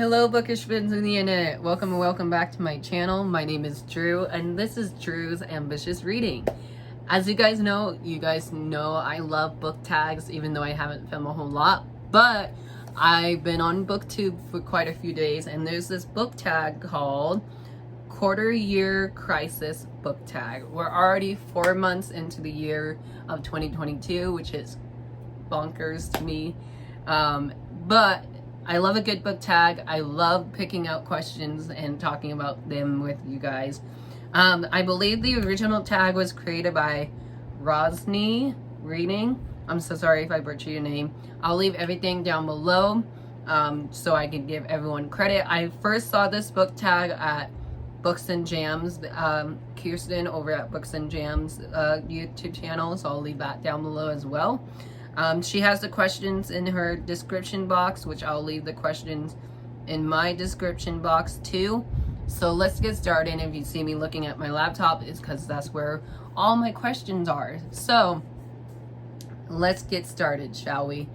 Hello bookish fans in the internet. Welcome back to my channel. My name is Drew and this is Drew's Ambitious Reading. As you guys know I love book tags, even though I haven't filmed a whole lot, but I've been on booktube for quite a few days and there's this book tag called Quarter Year Crisis book tag. We're already 4 months into the year of 2022, which is bonkers to me, but I love a good book tag. I love picking out questions and talking about them with you guys. I believe the original tag was created by Rosny Reading. I'm so sorry if I butchered your name. I'll leave everything down below so I can give everyone credit. I first saw this book tag at Books and Jams, Kirsten over at Books and Jams YouTube channel, so I'll leave that down below as well. She has the questions in her description box, which I'll leave the questions in my description box too. So let's get started. If you see me looking at my laptop, it's because that's where all my questions are. So let's get started, shall we?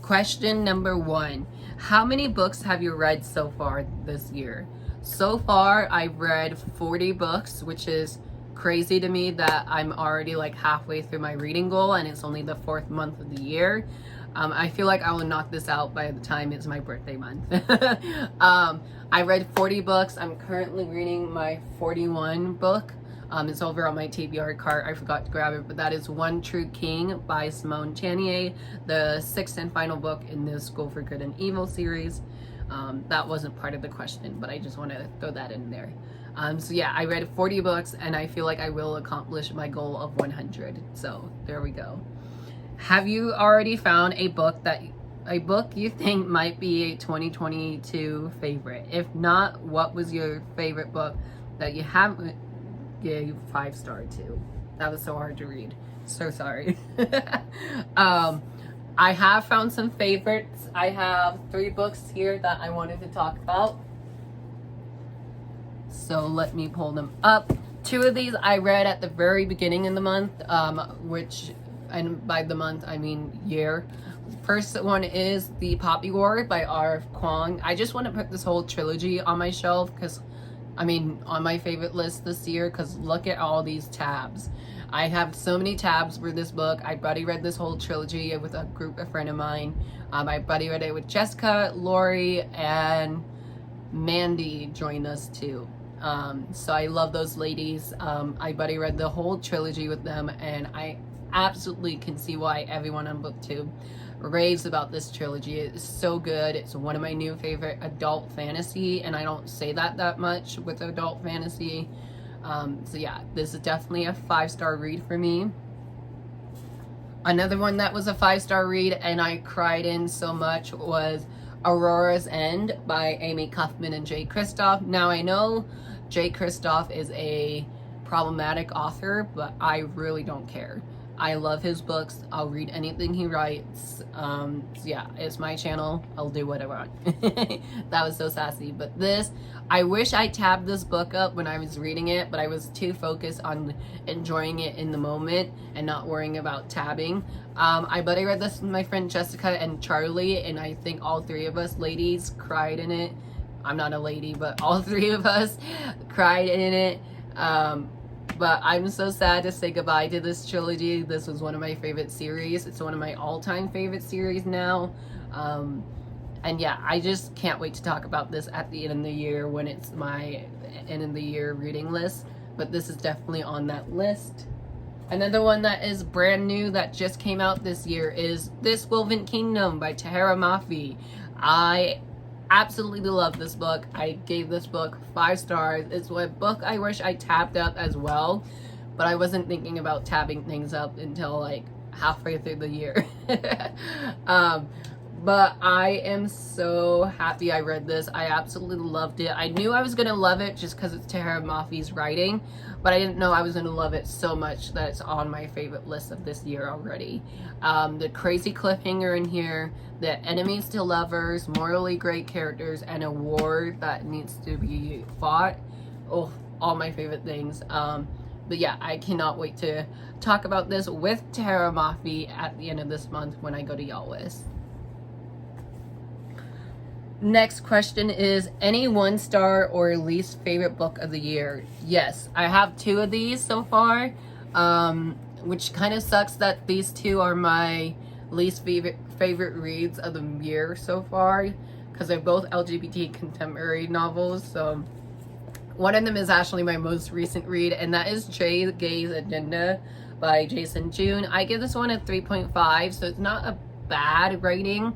Question number 1. How many books have you read so far this year? So far, I've read 40 books, which is crazy to me that I'm already like halfway through my reading goal and it's only the 4th month of the year. I feel like I will knock this out by the time it's my birthday month. I read 40 books. I'm currently reading my 41 book. It's over on my TBR cart. I forgot to grab it, but that is One True King by Simone Chanier, the 6th and final book in the School for Good and Evil series. That wasn't part of the question, but I just want to throw that in there. So yeah, I read 40 books and I feel like I will accomplish my goal of 100. So there we go. Have you already found a book you think might be a 2022 favorite? If not, what was your favorite book that you haven't gave 5-star to? That was so hard to read. So sorry. I have found some favorites. I have 3 books here that I wanted to talk about. So let me pull them up. 2 of these I read at the very beginning of the month, and by the month I mean year. First one is The Poppy War by R.F. Kuang. I just want to put this whole trilogy on my shelf on my favorite list this year, because look at all these tabs. I have so many tabs for this book. I buddy read this whole trilogy with a group of friends of mine. I buddy read it with Jessica, Lori, and Mandy joined us too. So I love those ladies. I buddy read the whole trilogy with them, and I absolutely can see why everyone on BookTube raves about this trilogy. It's so good. It's one of my new favorite adult fantasy, and I don't say that much with adult fantasy. So yeah, this is definitely a 5-star read for me. Another one that was a 5-star read and I cried in so much was Aurora's End by Amy Kaufman and Jay Kristoff. Now I know Jay Kristoff is a problematic author, but I really don't care. I love his books. I'll read anything he writes. So yeah, it's my channel. I'll do what I want. That was so sassy. But this, I wish I tabbed this book up when I was reading it, but I was too focused on enjoying it in the moment and not worrying about tabbing. I read this with my friend Jessica and Charlie, and I think all 3 of us ladies cried in it. I'm not a lady, but all 3 of us cried in it. But I'm so sad to say goodbye to this trilogy. This was one of my favorite series. It's one of my all-time favorite series now. And yeah, I just can't wait to talk about this at the end of the year when it's my end of the year reading list. But this is definitely on that list. Another one that is brand new that just came out this year is This Woven Kingdom by Tahereh Mafi. I absolutely love this book. I gave this book 5 stars. It's a book I wish I tabbed up as well, but I wasn't thinking about tabbing things up until like halfway through the year. But I am so happy I read this. I absolutely loved it. I knew I was gonna love it just because it's Tahereh Mafi's writing, but I didn't know I was gonna love it so much that it's on my favorite list of this year already. The crazy cliffhanger in here, the enemies to lovers, morally great characters, and a war that needs to be fought. Oh, all my favorite things. But yeah, I cannot wait to talk about this with Tahereh Mafi at the end of this month when I go to YALLWIST. Next question is, any 1-star or least favorite book of the year? Yes, I have 2 of these so far, which kind of sucks that these 2 are my least favorite reads of the year so far, because they're both LGBT contemporary novels. So one of them is actually my most recent read, and that is Jay Gay's Agenda by Jason June. I give this one a 3.5, so it's not a bad rating,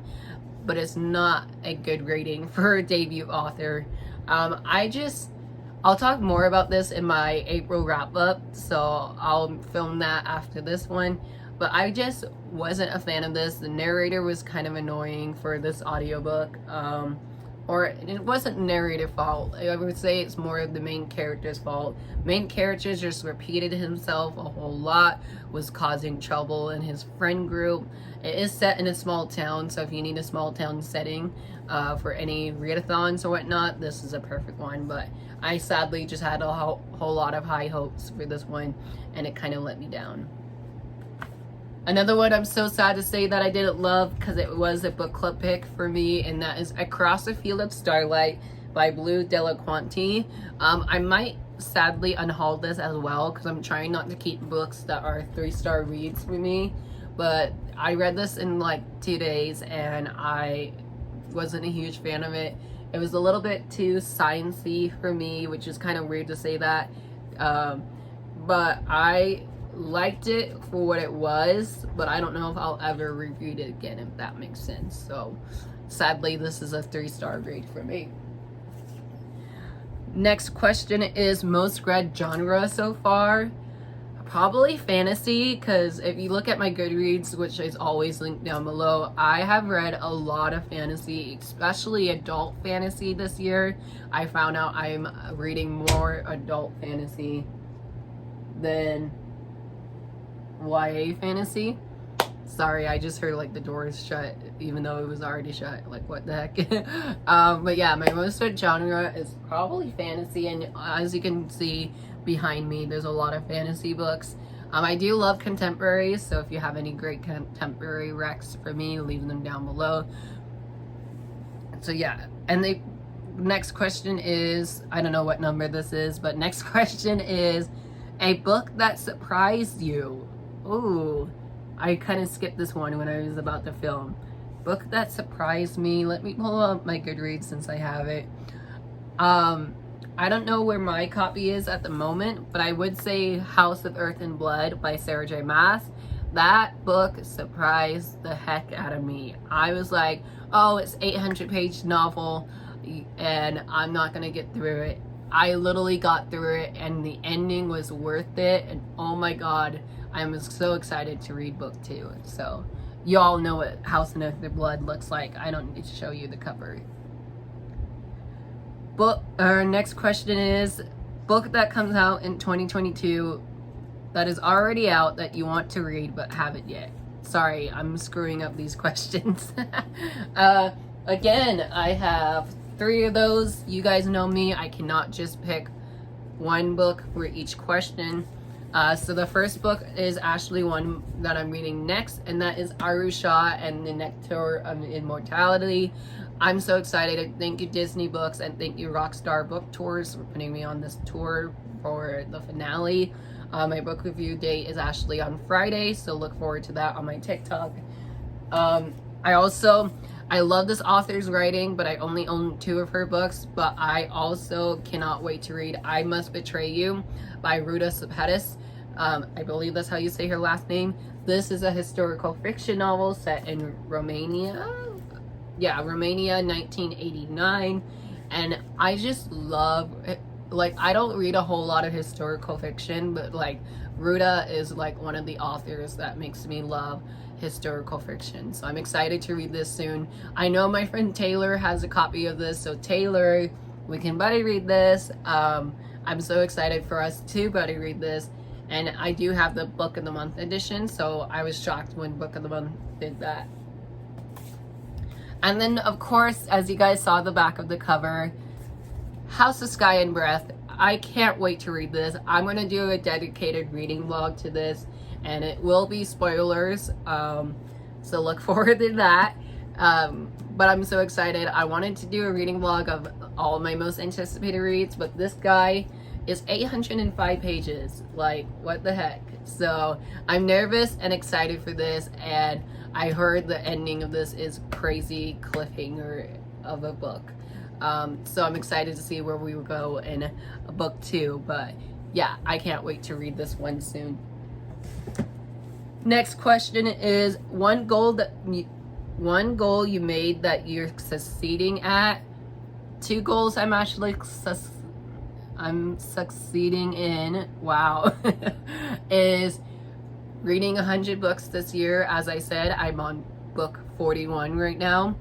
but it's not a good rating for a debut author. I'll talk more about this in my April wrap up, so I'll film that after this one. But I just wasn't a fan of this. The narrator was kind of annoying for this audiobook. Or it wasn't narrative fault. I would say it's more of the main character's fault. Main character just repeated himself a whole lot, was causing trouble in his friend group. It is set in a small town, so if you need a small town setting for any readathons or whatnot, this is a perfect one. But I sadly just had a whole lot of high hopes for this one, and it kind of let me down. Another one I'm so sad to say that I didn't love, because it was a book club pick for me, and that is Across a Field of Starlight by Blue Delaquanti. I might sadly unhaul this as well, because I'm trying not to keep books that are 3-star reads for me. But I read this in like 2 days, and I wasn't a huge fan of it. It was a little bit too sciencey for me, which is kind of weird to say that. But I liked it for what it was, but I don't know if I'll ever reread it again, if that makes sense. So sadly, this is a 3-star grade for me. Next question is most read genre so far. Probably fantasy, because if you look at my Goodreads, which is always linked down below, I have read a lot of fantasy, especially adult fantasy this year. I found out I'm reading more adult fantasy than YA fantasy. Sorry, I just heard like the doors shut, even though it was already shut. Like, what the heck? But yeah, my most read genre is probably fantasy, and as you can see behind me, there's a lot of fantasy books. I do love contemporaries, so if you have any great contemporary recs for me, leave them down below. So yeah, and the next question is, I don't know what number this is, but next question is, a book that surprised you. Ooh, I kind of skipped this one when I was about to film. Book that surprised me. Let me pull up my Goodreads since I have it. I don't know where my copy is at the moment, but I would say House of Earth and Blood by Sarah J. Maas. That book surprised the heck out of me. I was like, oh, it's 800-page novel, and I'm not gonna get through it. I literally got through it, and the ending was worth it, and oh my god, I'm so excited to read book 2. So y'all know what House of Earth and Blood looks like. I don't need to show you the cover. Our next question is, book that comes out in 2022 that is already out that you want to read but haven't yet. Sorry, I'm screwing up these questions. Again, I have 3 of those. You guys know me, I cannot just pick one book for each question. So the first book is actually one that I'm reading next, and that is Aru Shah and the Nectar of Immortality. I'm so excited. Thank you, Disney Books, and thank you, Rockstar Book Tours, for putting me on this tour for the finale. My book review date is actually on Friday, so look forward to that on my TikTok. I love this author's writing, but I only own 2 of her books, but I also cannot wait to read I Must Betray You by Ruta Sepetys. I believe that's how you say her last name. This is a historical fiction novel set in Romania. Yeah, Romania, 1989. And I just love it. Like, I don't read a whole lot of historical fiction, but like Ruta is like one of the authors that makes me love historical fiction. So I'm excited to read this soon. I know my friend Taylor has a copy of this, so Taylor, we can buddy read this. I'm so excited for us to buddy read this. And I do have the Book of the Month edition, so I was shocked when Book of the Month did that. And then, of course, as you guys saw the back of the cover, House of Sky and Breath. I can't wait to read this. I'm going to do a dedicated reading vlog to this, and it will be spoilers, so look forward to that. but I'm so excited. I wanted to do a reading vlog of all of my most anticipated reads, but this guy is 805 pages. Like, what the heck? So I'm nervous and excited for this, and I heard the ending of this is crazy cliffhanger of a book. So I'm excited to see where we will go in book 2, but yeah, I can't wait to read this one soon. Next question is one goal you made that you're succeeding at. 2 goals I'm actually succeeding in, wow, is reading 100 books this year. As I said, I'm on book 41 right now.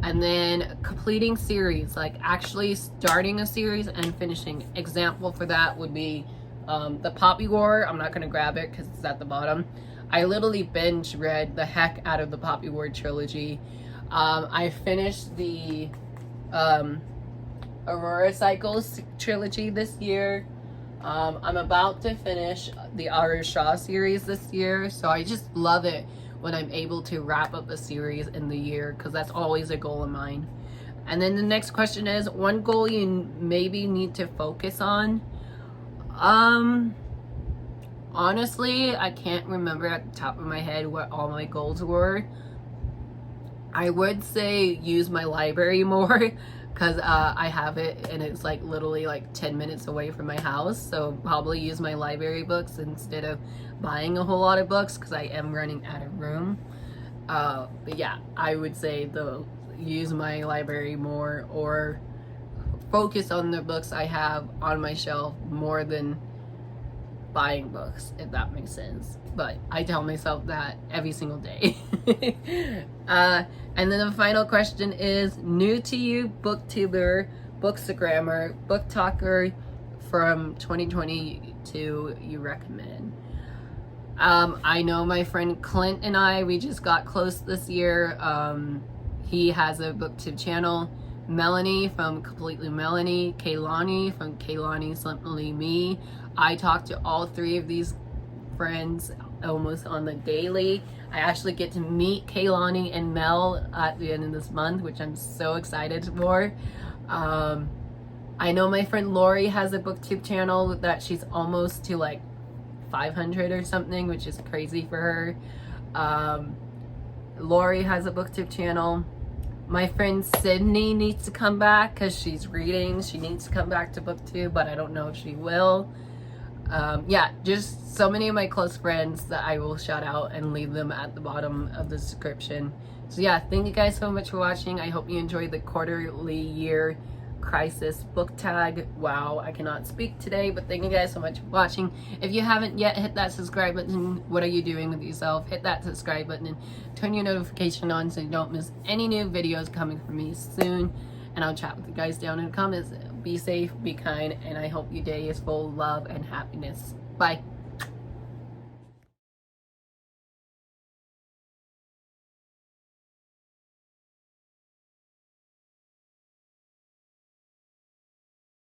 And then completing series, like actually starting a series and finishing. Example for that would be the Poppy War. I'm not going to grab it because it's at the bottom. I literally binge read the heck out of the Poppy War trilogy. I finished the Aurora Cycles trilogy this year. I'm about to finish the Aru Shah series this year, so I just love it when I'm able to wrap up a series in the year, because that's always a goal of mine. And then the next question is one goal you maybe need to focus on. Honestly, I can't remember at the top of my head what all my goals were. I would say use my library more, because I have it and it's like literally like 10 minutes away from my house, so probably use my library books instead of buying a whole lot of books, because I am running out of room. But yeah, I would say use my library more, or focus on the books I have on my shelf more than buying books, if that makes sense. But I tell myself that every single day. And then the final question is new to you booktuber, bookstagrammer, book talker from 2022 you recommend. I know my friend Clint and we just got close this year. He has a booktube channel. Melanie from Completely Melanie, Kaylani from Kaylani Simply Me. I talk to all 3 of these friends almost on the daily. I actually get to meet Kaylani and Mel at the end of this month, which I'm so excited for. I know my friend Lori has a booktube channel that she's almost to like 500 or something, which is crazy for her. Lori has a booktube channel. My friend Sydney needs to come back because she's reading. She needs to come back to booktube, but I don't know if she will. Yeah, just so many of my close friends that I will shout out and leave them at the bottom of the description. So yeah, thank you guys so much for watching. I hope you enjoyed the quarterly year crisis book tag. Wow, I cannot speak today, but thank you guys so much for watching. If you haven't yet hit that subscribe button, what are you doing with yourself? Hit that subscribe button and turn your notification on so you don't miss any new videos coming from me soon. And I'll chat with you guys down in the comments. Be safe, be kind, and I hope your day is full of love and happiness. Bye.